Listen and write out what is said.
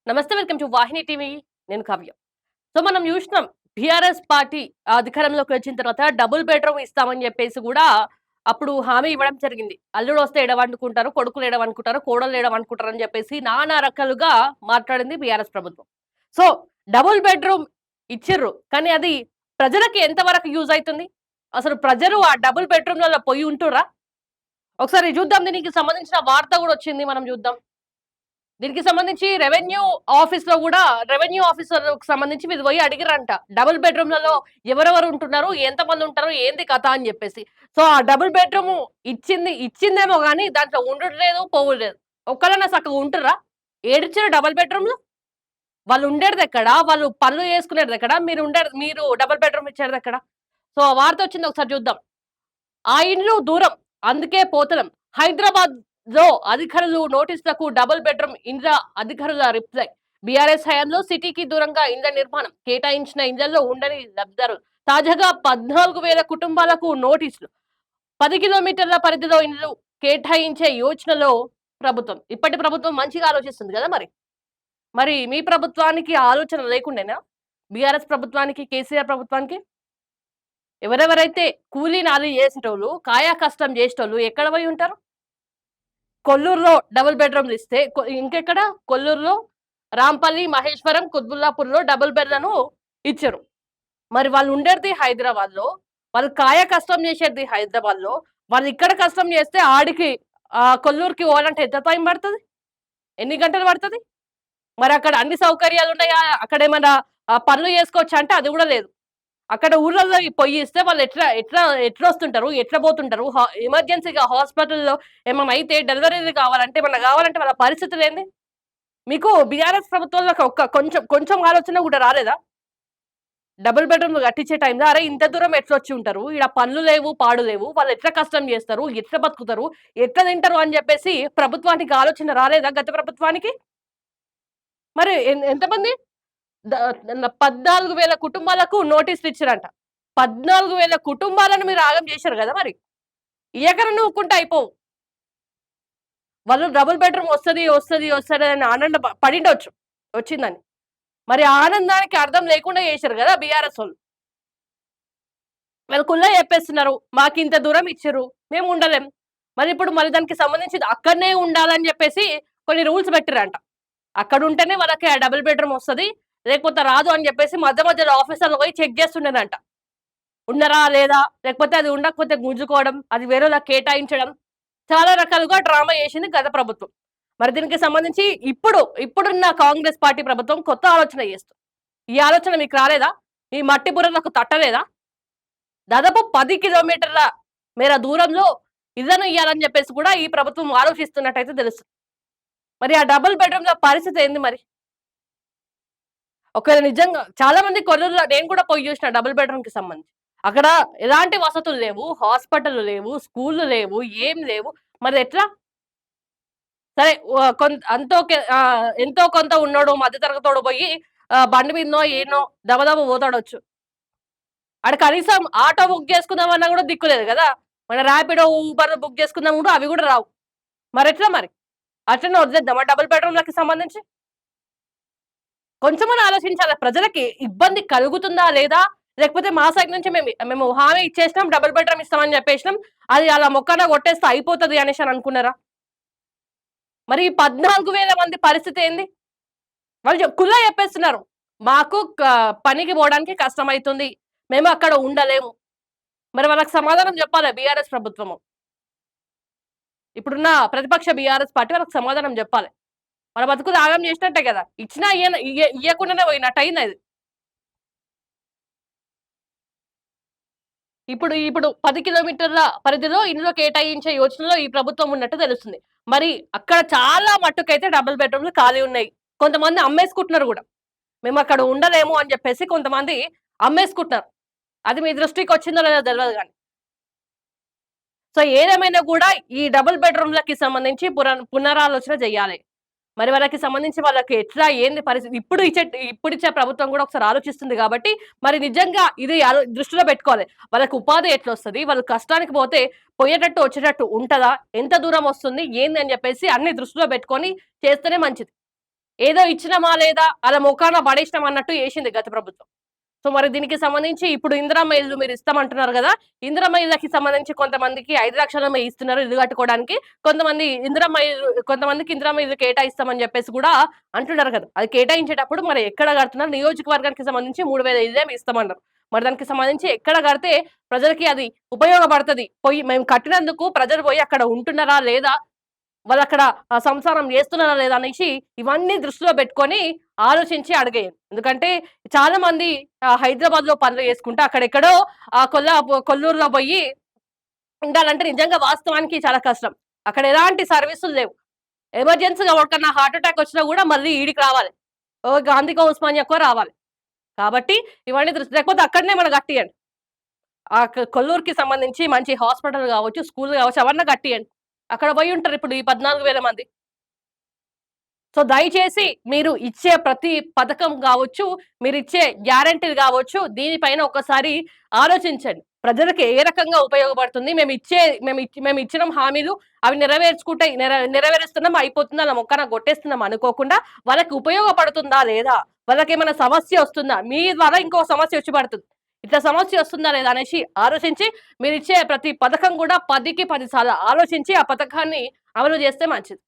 నమస్తే. Welcome to Vahini TV. నేను Kavya. So మనం చూసినాం బీఆర్ఎస్ పార్టీ అధికారంలోకి వచ్చిన తర్వాత డబుల్ బెడ్రూమ్ ఇస్తామని చెప్పేసి కూడా అప్పుడు హామీ ఇవ్వడం జరిగింది. అల్లుడు వస్తే ఎడవనుకుంటారు, కొడుకులు ఎడవనుకుంటారు, కోడలు ఎడవనుకుంటారు అని చెప్పేసి నానా రకాలుగా మాట్లాడింది బీఆర్ఎస్ ప్రభుత్వం. సో డబుల్ బెడ్రూమ్ ఇచ్చిర్రు, కానీ అది ప్రజలకి ఎంతవరకు యూజ్ అవుతుంది? అసలు ప్రజలు ఆ డబుల్ బెడ్రూమ్లలో పోయి ఉంటురా? ఒకసారి చూద్దాం. దీనికి సంబంధించిన వార్త కూడా వచ్చింది, మనం చూద్దాం. దీనికి సంబంధించి రెవెన్యూ ఆఫీసర్‌కి సంబంధించి మీరు పోయి అడిగిర్రంట. డబుల్ బెడ్‌రూమ్‌లలో ఎవరెవరు ఉంటున్నారు? ఎంతమంది ఉంటారు? ఏంది కథ అని జెప్పేసి. సో, ఆ డబుల్ బెడ్‌రూము ఇచ్చిందేమో గాని దాంట్లో ఉండుడు లేదు, పోవుడు లేదు. ఒక్కళ్ళన్నా సక్కగా ఉంటుర్రా? ఏడిచ్చారు డబుల్ బెడ్‌రూమ్‌లు? వాళ్ళు ఉండేదెక్కడ? వాళ్ళు పనులు చేసుకునేదెక్కడ? మీరు డబుల్ బెడ్‌రూమ్ ఇచ్చేదెక్కడ? సో, ఆ వార్త వచ్చింది, ఒకసారి చూద్దాం. ఆ ఇండ్లు దూరం, అందుకే పోతలం. హైదరాబాద్‌లో అధికారులు నోటీసులకు డబుల్ బెడ్‌రూమ్ ఇండ్ల అధికారుల రిప్లై. బీఆర్ఎస్ హయాంలో సిటీకి దూరంగా ఇండ్ల నిర్మాణం, కేటాయించిన ఇండ్లలో ఉండని లబ్ధిదారులు. తాజాగా 14,000 కుటుంబాలకు నోటీసులు. 10 కిలోమీటర్ల పరిధిలో ఇండ్లు కేటాయించే యోచనలో ప్రభుత్వం. ఇప్పటి ప్రభుత్వం మంచిగా ఆలోచిస్తుంది కదా మరి. మరి మీ ప్రభుత్వానికి ఆ ఆలోచన లేకుండేనా? బీఆర్ఎస్ ప్రభుత్వానికి, కేసీఆర్ ప్రభుత్వానికి? ఎవరెవరైతే కూలీ నాలి చేసేటోళ్ళు, కాయా కష్టం చేసేటోళ్ళు ఎక్కడ పోయి ఉంటారు? కొల్లూరులో డబుల్ బెడ్‌రూమ్‌లు ఇస్తే ఇంకెక్కడ? కొల్లూరులో, రాంపల్లి, మహేశ్వరం, కుత్బుల్లాపూర్‌లో డబుల్ బెడ్‌లను ఇచ్చారు. మరి వాళ్ళు ఉండేది హైదరాబాద్‌లో. వాళ్ళు కాయ కష్టం చేసేది హైదరాబాద్‌లో. వాళ్ళు ఇక్కడ కష్టం చేస్తే ఆడికి కొల్లూరుకి పోవాలంటే ఎంత టైం పడతది? ఎన్ని గంటలు పడతది? మరి అక్కడ అన్ని సౌకర్యాలు ఉన్నాయా? అక్కడేమన్నా పనులు చేసుకోవచ్చా అంటే అది కూడా లేదు. అక్కడ ఊర్లలో ఈ పొయ్యి ఇస్తే వాళ్ళు ఎట్లొస్తుంటారు? ఎట్లా పోతుంటారు? ఎమర్జెన్సీగా హాస్పిటల్‌లో ఏమన్నా అయితే డెలివరీలు కావాలంటే, ఏమన్నా కావాలంటే వాళ్ళ పరిస్థితులేంది? మీకు బీఆర్ఎస్ ప్రభుత్వంలో కొంచెం ఆలోచన కూడా రాలేదా? డబుల్ బెడ్‌రూమ్‌లు కట్టించే టైంలో అరే! ఇంత దూరం ఎట్లొచ్చి ఉంటారు? ఈడ పనులు లేవు, పాడు లేవు. వాళ్ళు ఎట్లా కష్టం చేస్తారు? ఎట్లా బతుకుతారు? ఎట్లా తింటారు? అని చెప్పేసి ప్రభుత్వానికి ఆలోచన రాలేదా గత ప్రభుత్వానికి? మరి ఎంతమంది? ద 14,000 కుటుంబాలకు నోటీసులు ఇచ్చిరంట. 14,000 కుటుంబాలను మీరు ఆగం చేశారు గదా మరి. ఇయ్యకనే ఊకుంటే అయిపోవు. వాళ్ళు డబుల్ బెడ్‌రూమ్ వస్తది అని పడిండొచ్చు వచ్చిందని. మరి ఆ ఆనందానికి అర్థం లేకుండా చేశారు గదా బీఆర్ఎసోళ్ళు. వాళ్ళు కుల్లా చెప్పేస్తున్నారు. మాకింత దూరం ఇచ్చిర్రు, మేము ఉండలేం. మరి దానికి సంబంధించి అక్కడనే ఉండాలని చెప్పేసి కొన్ని రూల్స్ పెట్టిర్రంట. అక్కడుంటేనే వాళ్ళకి ఆ డబుల్ బెడ్‌రూమ్ వస్తది. లేకపోతే రాదు అని చెప్పేసి మధ్యలో ఆఫీసర్లు పోయి చెక్ చేస్తుండేనంట. ఉన్నరా? లేదా? లేకపోతే అది ఉండకపోతే గుంజుకోవడం, అది వేరేళ్ళకి కేటాయించడం, చాలా రకాలుగా డ్రామా చేసింది గత ప్రభుత్వం. మరి దీనికి సంబంధించి ఇప్పుడున్న కాంగ్రెస్ పార్టీ ప్రభుత్వం కొత్త ఆలోచన చేస్తుంది. ఈ ఆలోచన మీకు రాలేదా? ఈ మట్టి బుర్రలకు తట్టలేదా? దాదాపు 10 కిలోమీటర్ల మేర దూరంలో ఇళ్లను ఇయ్యాలని చెప్పేసి కూడా ఈ ప్రభుత్వం ఆలోచిస్తున్నట్టయితే తెలుస్తుంది. మరి ఆ డబుల్ బెడ్‌రూమ్‌ల పరిస్థితి ఏంది మరి? ఒకవేళ నిజంగా చాలా మంది కొల్లూరులో నేను కూడా పోయి చూసిన డబుల్ బెడ్‌రూమ్‌కి సంబంధించి. అక్కడ ఎలాంటి వసతులు లేవు, హాస్పిటల్‌లు లేవు, స్కూల్‌లు లేవు, ఏం లేవు. మరి ఎట్లా? సరే వ కొం ఎంతో కొంత ఉన్నోడు మధ్య తరగతోడు పోయి బండి మీదనో ఏనో దబదబ పోతాడొచ్చు. ఆడ కనీసం ఆటో బుక్ చేసుకుందామన్నా కూడా దిక్కు లేదు గదా! మన ర్యాపిడో, ఊబర్ బుక్ చేసుకుందాం కూడా అవి కూడా రావు. మరెట్లా మరి? అట్లనే వదిలేద్దామా డబుల్ బెడ్‌రూమ్‌లకి సంబంధించి? కొంచెమన్నా ఆలోచించాలా? ప్రజలకి ఇబ్బంది కలుగుతుందా లేదా? లేకపోతే మా సైడ్ నుంచి మేము హామీ ఇచ్చేసినాం, డబుల్ బెడ్‌రూమ్ ఇస్తామని చెప్పేసినాం. అది అలా మొక్కాన కొట్టేస్తే అయిపోతది అనేసి అనుకున్నారా? మరి ఈ 14,000 మంది పరిస్థితి ఏంది? వాళ్ళు కుల్లా చెప్పేస్తున్నారు. మాకు పనికి పోవడానికి కష్టమైతుంది. మేము అక్కడ ఉండలేము. మరి వాళ్ళకి సమాధానం చెప్పాలి బీఆర్ఎస్ ప్రభుత్వము. ఇప్పుడున్న ప్రతిపక్ష బీఆర్ఎస్ పార్టీ వాళ్ళకి సమాధానం చెప్పాలి. మన బతుకులు ఆగం చేసినట్టే కదా! ఇచ్చినా ఇయ్యకుండానే పోయినట్టయిందది. ఇప్పుడు 10 కిలోమీటర్ల పరిధిలో ఇండ్లు కేటాయించే యోచనలో ఈ ప్రభుత్వం ఉన్నట్టు తెలుస్తుంది. మరి అక్కడ చాలా మట్టుకైతే డబుల్ బెడ్‌రూమ్‌లు ఖాళీ ఉన్నాయి. కొంతమంది అమ్మేసుకుంటున్నారు గూడా. మేమక్కడ ఉండలేము అని జెప్పేసి కొంతమంది అమ్మేసుకుంటున్నారు. అది మీ దృష్టికొచ్చిందో లేదో తెలవదు గానీ. సో, ఏదేమైనా గూడా ఈ డబుల్ బెడ్‌రూమ్‌లకి సంబంధించి పునరాలోచన జెయ్యాలి. మరి వాళ్ళకి ఎట్లా ఏంది పరిస్థితి? ఇప్పుడిచ్చే ప్రభుత్వం గూడా ఒకసారి ఆలోచిస్తుంది గాబట్టి, మరి నిజంగా ఇది దృష్టిలో పెట్టుకోవాలి. వాళ్ళకి ఉపాధి ఎట్లొస్తది? వాళ్ళు కష్టానికి పోతే పోయేటట్టు, వచ్చేటట్టు ఉంటదా? ఎంత దూరం వస్తుంది? ఏంది అని జెప్పేసి అన్ని దృష్టిలో పెట్టుకొని చేస్తేనే మంచిది. ఏదో ఇచ్చినమా లేదా అలా మొఖాన పడేసినాం అన్నట్టు చేసింది గత ప్రభుత్వం. సో మరి దీనికి సంబంధించి ఇప్పుడు ఇందిరమ్మ ఇల్లు మీరు ఇస్తామంటున్నారు గదా! ఇందిరమ్మ ఇళ్ళకి సంబంధించి కొంతమందికి 5,00,000 ఇస్తున్నారు ఇల్లు కట్టుకోవడానికి. కొంతమందికి ఇందిరమ్మ ఇల్లు కేటాయిస్తామని జెప్పేసి గూడా అంటున్నారు కదా! అది కేటాయించేటప్పుడు మరి ఎక్కడ కడుతున్నారు? నియోజకవర్గానికి సంబంధించి 3,000 ఇల్లేమో ఇస్తామన్నారు. మరి దానికి సంబంధించి ఎక్కడ కడితే ప్రజలకి అది ఉపయోగపడతది? మేము కట్టినందుకు ప్రజలు పోయి అక్కడ ఉంటున్నారా లేదా? వాళ్ళక్కడ సంసారం చేస్తున్నారా లేదా అనేసి ఇవన్నీ దృష్టిలో పెట్టుకొని ఆలోచించి అడిగేయండి. ఎందుకంటే చాలా మంది హైదరాబాద్‌లో పనులు చేసుకుంటా అక్కడెక్కడో కొల్లూరులో పోయి ఉండాలంటే నిజంగా వాస్తవానికి చాలా కష్టం. అక్కడ ఎలాంటి సర్వీసులు లేవు. ఎమర్జెన్సీ‌గా ఎవరికన్నా హార్ట్ అటాక్ వచ్చినా గూడా మళ్ళీ ఈడికి రావాలి. ఓ గాంధీకో, ఉస్మానియాకో రావాలి. కాబట్టి ఇవన్నీ లేకపోతే అక్కడనే మనం కట్టియండి. కొల్లూరుకి సంబంధించి మంచి హాస్పిటల్ గావచ్చు, స్కూల్ గావచ్చు అవన్నా కట్టియండి. అక్కడ పోయి ఉంటారు ఇప్పుడు ఈ 14,000 మంది. సో, దయచేసి మీరు ఇచ్చే ప్రతి పథకం గావచ్చు, మీరిచ్చే గ్యారంటీలు గావచ్చు, దీనిపైన ఒక్కసారి ఆలోచించండి. ప్రజలకి ఏ రకంగా ఉపయోగపడుతుంది? మేమిచ్చిన హామీలు అవి నెరవేరుస్తున్నాం, అయిపోతుంది, అలా మొక్కన కొట్టేస్తున్నాం అనుకోకుండా, వాళ్ళకి ఉపయోగపడుతుందా లేదా? వాళ్ళకేమైనా సమస్య వస్తుందా? మీ ద్వారా ఇంకో సమస్య వచ్చి పడుతుంది. ఇట్లా సమస్య వస్తుందా లేదా అనేసి ఆలోచించి, మీరిచ్చే ప్రతి పథకం గూడా 10కి 10 సార్లు ఆలోచించి, ఆ పథకాన్ని అమలు చేస్తే మంచిది.